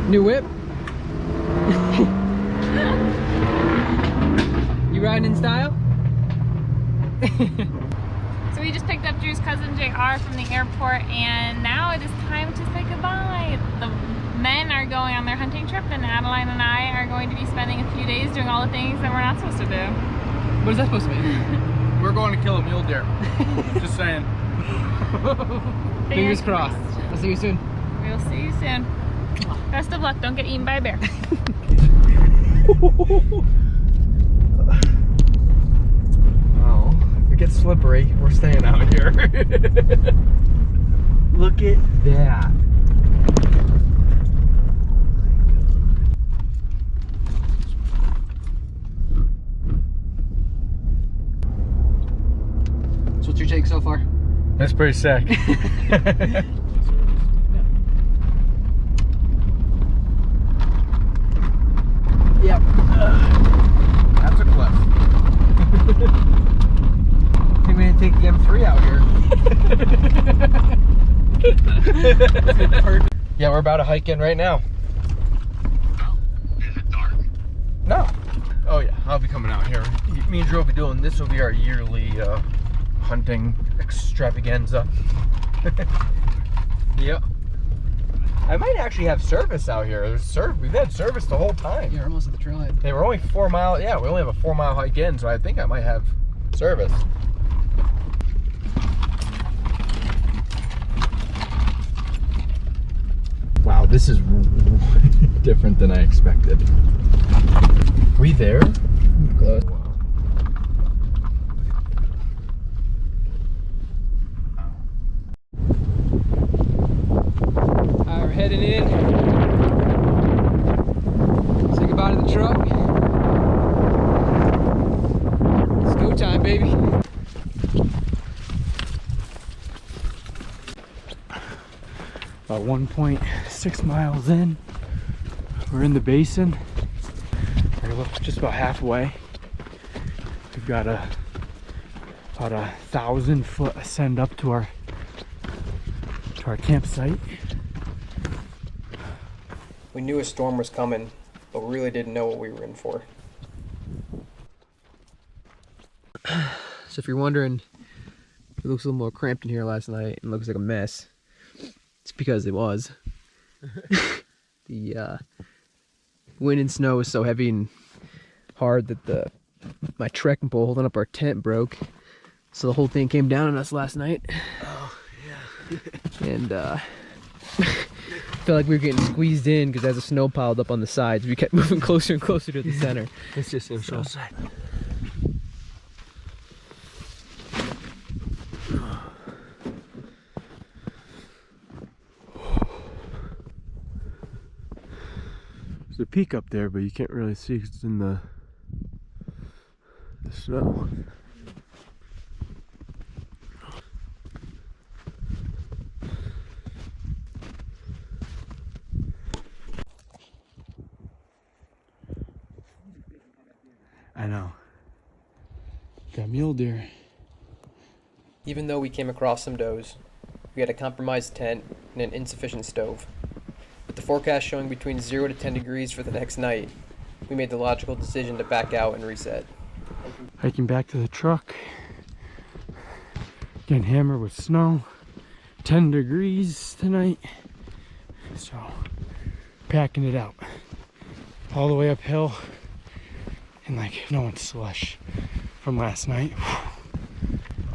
New whip? You riding in style? So we just picked up Drew's cousin JR from the airport, and now it is time to say goodbye. The men are going on their hunting trip, and Adeline and I are going to be spending a few days doing all the things that we're not supposed to do. What is that supposed to mean? We're going to kill a mule deer. Just saying. Fingers crossed. I'll see you soon. We'll see you soon. Best of luck. Don't get eaten by a bear. Oh, if it gets slippery, we're staying out here. Look at that. So what's your take so far? That's pretty sick. Yep. That's a cliff. I think we didn't take the M3 out here. Yeah, we're about to hike in right now. Oh, is it dark? No. Oh yeah, I'll be coming out here. Me and Drew will be doing this. Will be our yearly hunting extravaganza. Yep. I might actually have service out here. We've had service the whole time. Yeah, we're almost at the trailhead. They were only 4 miles. Yeah, we only have a 4 mile hike in, so I think I might have service. Wow, this is different than I expected. Are we there? Close. We're heading in. Say goodbye to the truck. It's go time, baby. About 1.6 miles in. We're in the basin. We're just about halfway. We've got about 1,000-foot ascend up to our campsite. We knew a storm was coming, but we really didn't know what we were in for. So if you're wondering, it looks a little more cramped in here last night and looks like a mess. It's because it was. The wind and snow was so heavy and hard that my trekking pole holding up our tent broke. So the whole thing came down on us last night. Oh, yeah. And felt like we were getting squeezed in because as the snow piled up on the sides, we kept moving closer and closer to the center. It's just so sad. There's a peak up there, but you can't really see 'cause it's in the snow. I know. Got mule deer. Even though we came across some does, we had a compromised tent and an insufficient stove. With the forecast showing between 0 to 10 degrees for the next night, we made the logical decision to back out and reset. Hiking back to the truck. Getting hammered with snow. 10 degrees tonight. So, packing it out. All the way uphill. And like no one's slush from last night.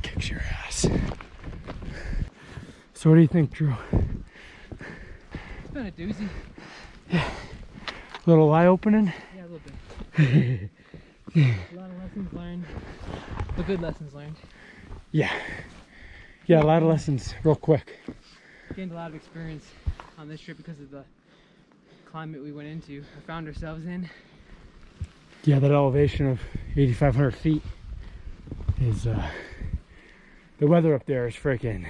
Kicks your ass. So what do you think, Drew? It's been a doozy. Yeah. Little eye opening? Yeah, a little bit. A lot of lessons learned. But good lessons learned. Yeah. Yeah, a lot of lessons real quick. Gained a lot of experience on this trip because of the climate we went into. We found ourselves in. Yeah, that elevation of 8,500 feet is, the weather up there is freaking,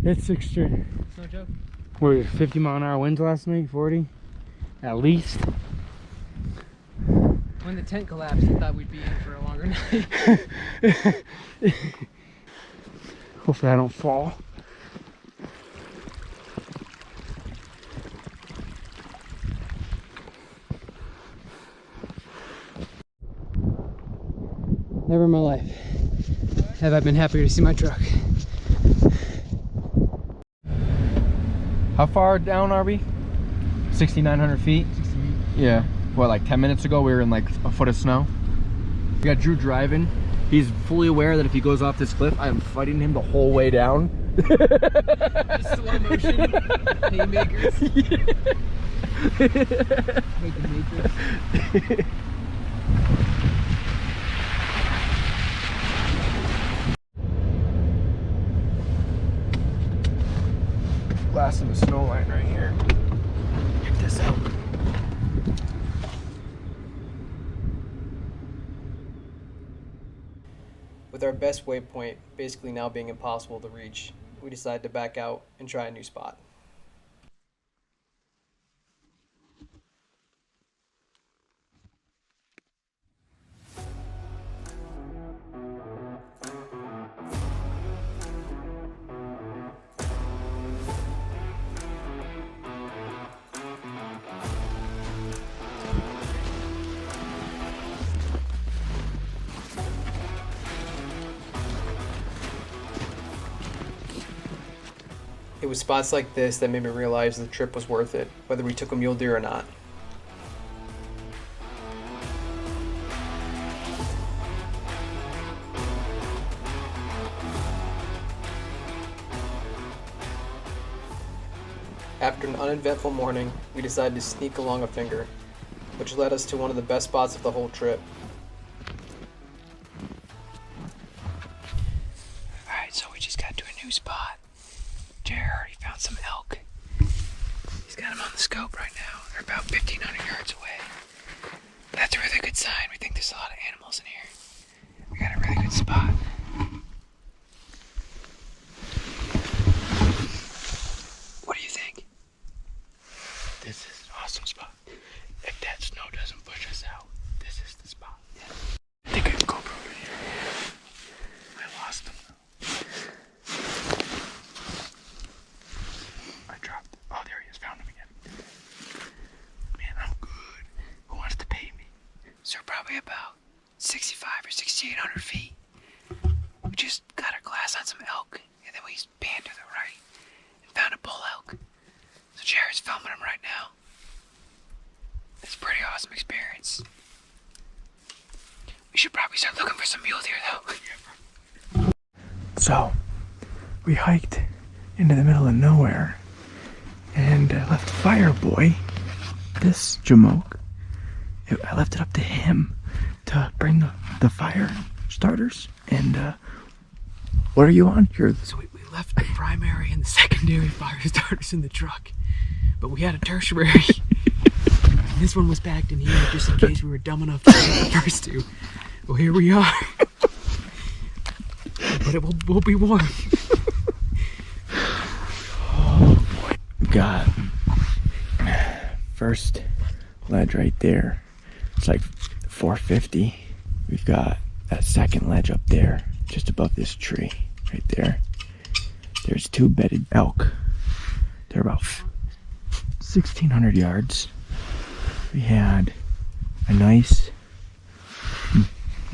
it's extreme. It's no joke. What, 50 mile an hour winds last night, 40? At least. When the tent collapsed, I thought we'd be in for a longer night. Hopefully I don't fall. Never in my life have I been happier to see my truck. How far down are we? 6,900 feet? 68. Yeah. What, like 10 minutes ago we were in like a foot of snow? We got Drew driving. He's fully aware that if he goes off this cliff, I am fighting him the whole way down. Slow motion haymakers. Making matrix. Blasting the snow line right here. Check this out. With our best waypoint basically now being impossible to reach, we decided to back out and try a new spot. It was spots like this that made me realize the trip was worth it, whether we took a mule deer or not. After an uneventful morning, we decided to sneak along a finger, which led us to one of the best spots of the whole trip. Alright, so we just got to a new spot. Jared already found some elk. He's got them on the scope right now. They're about 1,500 yards away. That's a really good sign. We think there's a lot of animals in here. We got a really good spot. What do you think? This is an awesome spot. If that snow doesn't push us out, this is the spot. Yeah. I think I have a GoPro in here. I lost them. I dropped. Oh, there he is. Found him again. Man, I'm good. Who wants to pay me? So we're probably about 65 or 6,800 feet. We just got our glass on some elk, and then we panned to the right and found a bull elk. So Jared's filming him right now. It's a pretty awesome experience. We should probably start looking for some mule deer, though. So, we hiked into the middle of nowhere and left Fireboy, this jamoke. I left it up to him to bring the fire starters. And what are you on? So we left the primary and the secondary fire starters in the truck, but we had a tertiary. And this one was packed in here just in case we were dumb enough to take the first two. Well, here we are. But it will be warm. Oh boy. Got first ledge right there. It's like 450. We've got that second ledge up there, just above this tree, right there. There's two bedded elk. They're about 1,600 yards. We had a nice,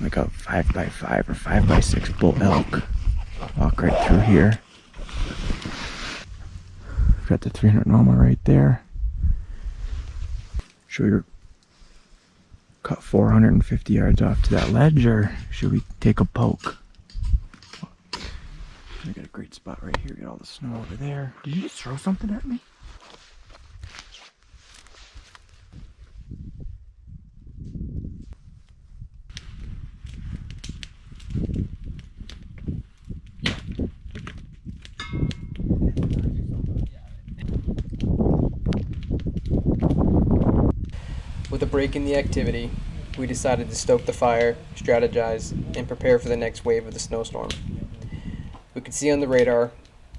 like a 5x5 or 5x6 bull elk walk right through here. Got the 300 Norma right there. Should we cut 450 yards off to that ledge, or should we take a poke? We got a great spot right here. Got all the snow over there. Did you just throw something at me? With a break in the activity, we decided to stoke the fire, strategize, and prepare for the next wave of the snowstorm. We could see on the radar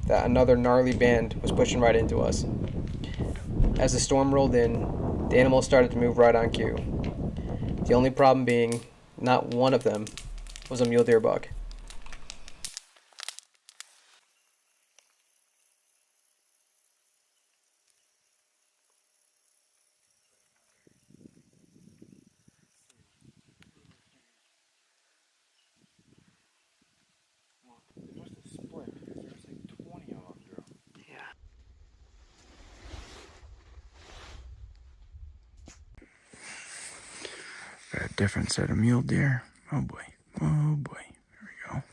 that another gnarly band was pushing right into us. As the storm rolled in, the animals started to move right on cue. The only problem being, not one of them was a mule deer buck. different set of mule deer. Oh boy. Oh boy. Here we go.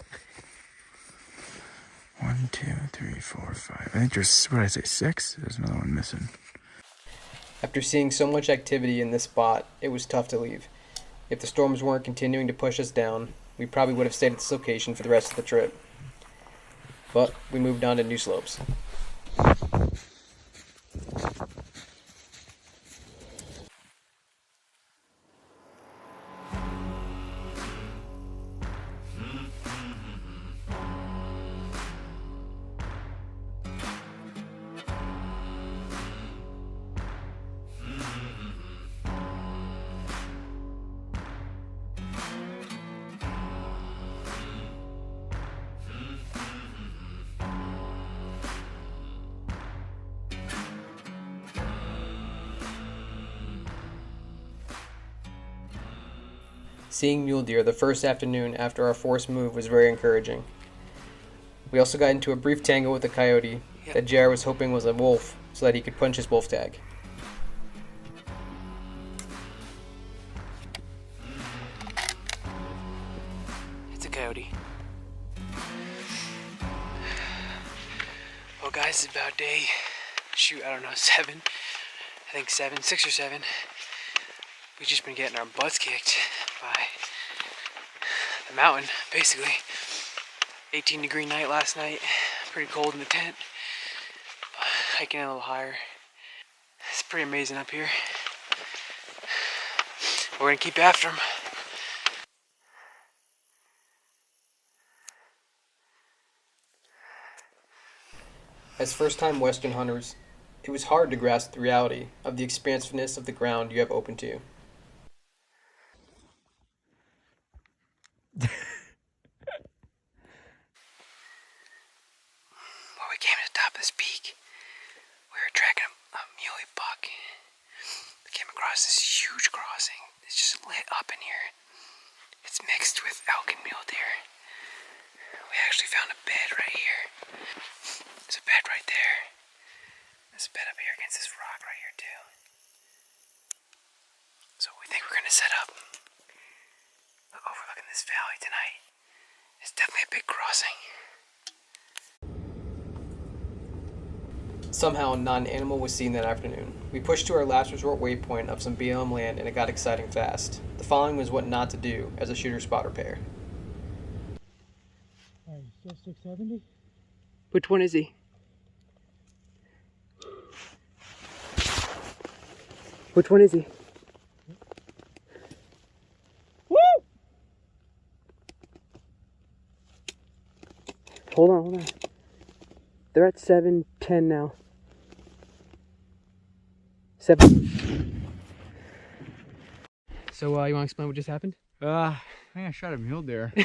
1, 2, 3, 4, 5. I think there's, what did I say, 6? There's another one missing. After seeing so much activity in this spot, it was tough to leave. If the storms weren't continuing to push us down, we probably would have stayed at this location for the rest of the trip. But we moved on to new slopes. Seeing mule deer the first afternoon after our forced move was very encouraging. We also got into a brief tango with a coyote that JR was hoping was a wolf so that he could punch his wolf tag. It's a coyote. Well guys, it's about day, I don't know, 7. I think 7, 6 or 7. We've just been getting our butts kicked by the mountain, basically. 18-degree night last night, pretty cold in the tent. Hiking a little higher. It's pretty amazing up here. We're gonna keep after them. As first-time Western hunters, it was hard to grasp the reality of the expansiveness of the ground you have open to you. When we came to the top of this peak, we were tracking a muley buck. We came across this huge crossing. It's just lit up in here. It's mixed with elk and mule deer. We actually found a bed right here. There's a bed right there. There's a bed up here against this rock right here too. So we think we're gonna set up overlooking this valley tonight. It's definitely a big crossing. Somehow, not an animal was seen that afternoon. We pushed to our last resort waypoint of some BLM land and it got exciting fast. The following was what not to do as a shooter-spotter pair. Alright, still 670? Which one is he? Which one is he? Woo! Hold on. They're at 7:10 now. 7. So, you want to explain what just happened? I think I shot a mule deer. We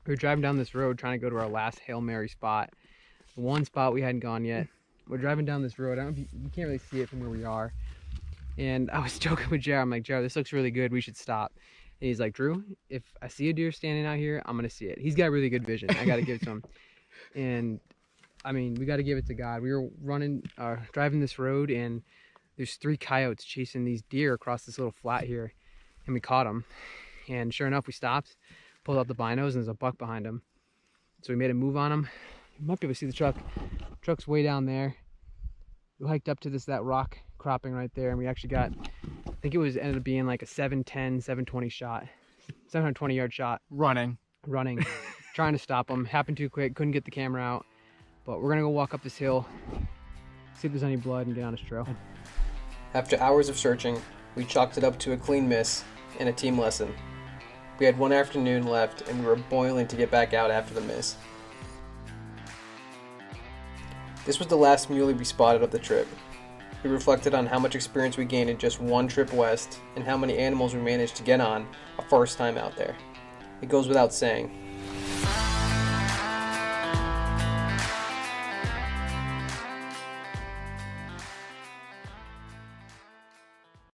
were driving down this road trying to go to our last Hail Mary spot. The one spot we hadn't gone yet. We're driving down this road. I don't know if you can't really see it from where we are. And I was joking with Jared. I'm like, Jared, this looks really good. We should stop. And he's like, Drew, if I see a deer standing out here, I'm going to see it. He's got really good vision. I got to give it to him. And I mean, we got to give it to God. We were driving this road and there's 3 coyotes chasing these deer across this little flat here. And we caught them. And sure enough, we stopped, pulled out the binos, and there's a buck behind them. So we made a move on them. You might be able to see the truck. Truck's way down there. We hiked up to that rock cropping right there, and we actually got, I think it ended up being like a 710, 720 shot, 720 yard shot. Running. Trying to stop them. Happened too quick, couldn't get the camera out. But we're gonna go walk up this hill, see if there's any blood, and get on his trail. After hours of searching, we chalked it up to a clean miss and a team lesson. We had one afternoon left, and we were boiling to get back out after the miss. This was the last muley we spotted of the trip. We reflected on how much experience we gained in just one trip west, and how many animals we managed to get on a first time out there. It goes without saying,